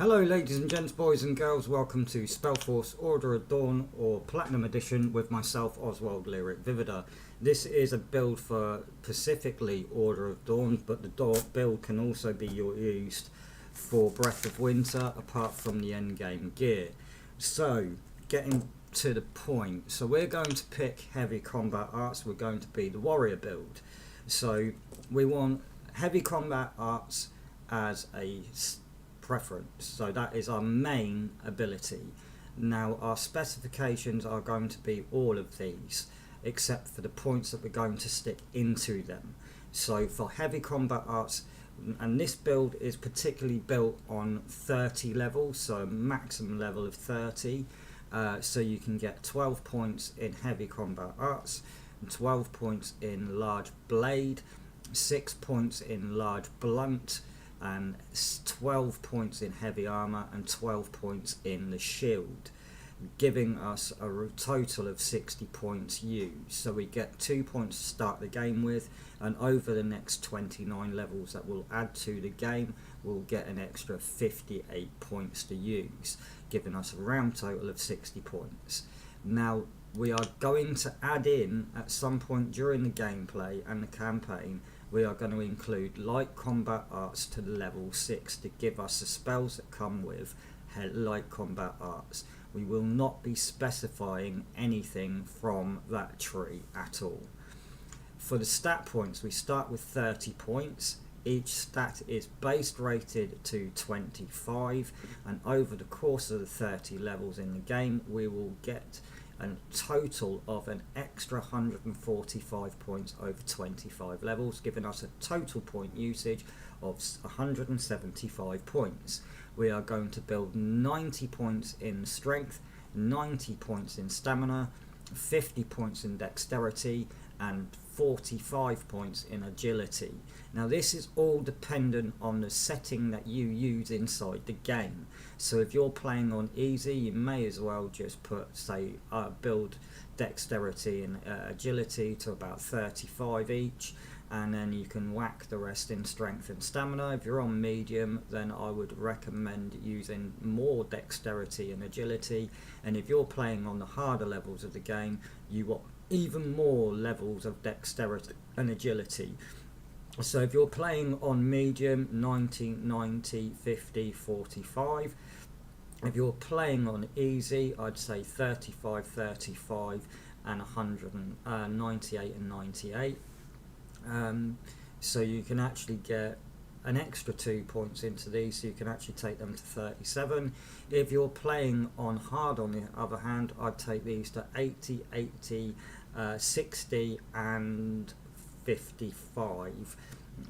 Hello ladies and gents, boys and girls, welcome to Spellforce Order of Dawn or Platinum Edition with myself, Oswald Lyric Vivida. This is a build for specifically Order of Dawn, but the build can also be used for Breath of Winter apart from the endgame gear. So, getting to the point, so we're going to pick heavy combat arts, we're going to be the warrior build. So we want heavy combat arts as a preference, so that is our main ability. Now our specifications are going to be all of these except for the points that we're going to stick into them. So for heavy combat arts, and this build is particularly built on 30 levels, so a maximum level of 30, so you can get 12 points in heavy combat arts, 12 points in large blade, 6 points in large blunt, and 12 points in heavy armor and 12 points in the shield, giving us a total of 60 points used. So we get 2 points to start the game with, and over the next 29 levels that we'll add to the game, we'll get an extra 58 points to use, giving us a round total of 60 points. Now we are going to add in at some point during the gameplay and the campaign, we are going to include light combat arts to level 6 to give us the spells that come with light combat arts. We will not be specifying anything from that tree at all. For the stat points, we start with 30 points. Each stat is base rated to 25, and over the course of the 30 levels in the game we will get a total of an extra 145 points over 25 levels, giving us a total point usage of 175 points. We are going to build 90 points in strength, 90 points in stamina, 50 points in dexterity, and 45 points in agility. Now this is all dependent on the setting that you use inside the game. So if you're playing on easy, you may as well just put, say, build dexterity and agility to about 35 each, and then you can whack the rest in strength and stamina. If you're on medium, then I would recommend using more dexterity and agility, and if you're playing on the harder levels of the game, you want even more levels of dexterity and agility. So if you're playing on medium, 90, 90, 50, 45. If you're playing on easy, I'd say 35, 35 and 198 and 98. So you can actually get an extra 2 points into these, so you can actually take them to 37. If you're playing on hard, on the other hand, I'd take these to 80, 80, 60 and 55,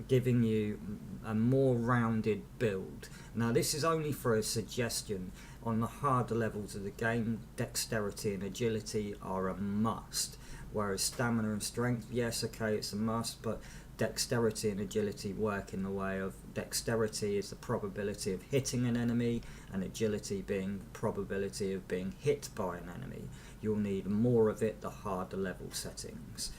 giving you a more rounded build. Now this is only for a suggestion. On the harder levels of the game, dexterity and agility are a must, whereas stamina and strength, yes, okay, it's a must, but dexterity and agility work in the way of dexterity is the probability of hitting an enemy, and agility being the probability of being hit by an enemy. You'll need more of it the harder level settings.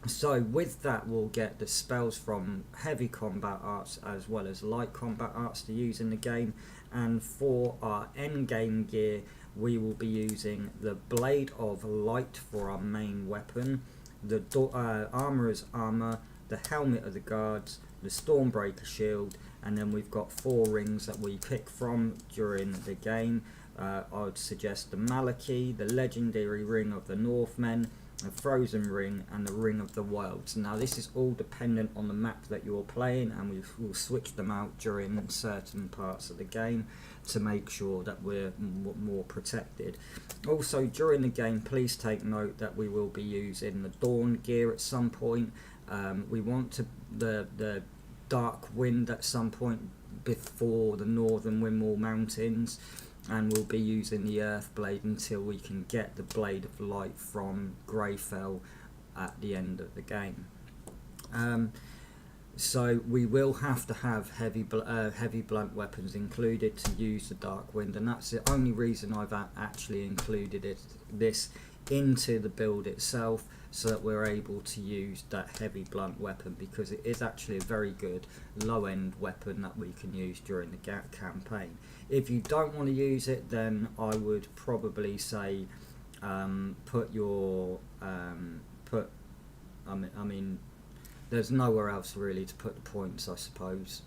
So with that, we'll get the spells from heavy combat arts as well as light combat arts to use in the game. And for our end game gear, we will be using the Blade of Light for our main weapon, the Armourer's Armour, the Helmet of the Guards, the Stormbreaker shield, and then we've got 4 rings that we pick from during the game. I would suggest the Maliki, the Legendary Ring of the Northmen, the Frozen Ring, and the Ring of the Wilds. Now this is all dependent on the map that you're playing, and we will switch them out during certain parts of the game to make sure that we're more protected. Also during the game, please take note that we will be using the Dawn gear at some point. We want the Dark Wind at some point before the Northern Windwall Mountains, and we'll be using the Earth Blade until we can get the Blade of Light from Greyfell at the end of the game. So we will have to have heavy blunt weapons included to use the Dark Wind, and that's the only reason I've actually included this into the build itself, so that we're able to use that heavy blunt weapon, because it is actually a very good low end weapon that we can use during the campaign. If you don't want to use it, then I would probably say put your I mean there's nowhere else really to put the points, I suppose,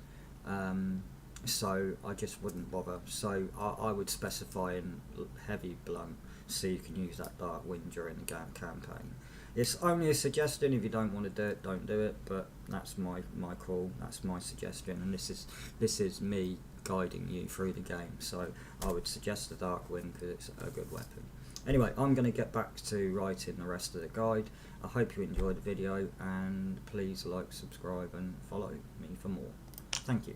so I just wouldn't bother. So I would specify in heavy blunt so you can use that dark wind during the campaign. It's only a suggestion. If you don't want to do it, don't do it, but that's my call, that's my suggestion, and this is me guiding you through the game. So I would suggest the dark wind because it's a good weapon. Anyway, I'm going to get back to writing the rest of the guide. I hope you enjoyed the video, and please like, subscribe and follow me for more. Thank you.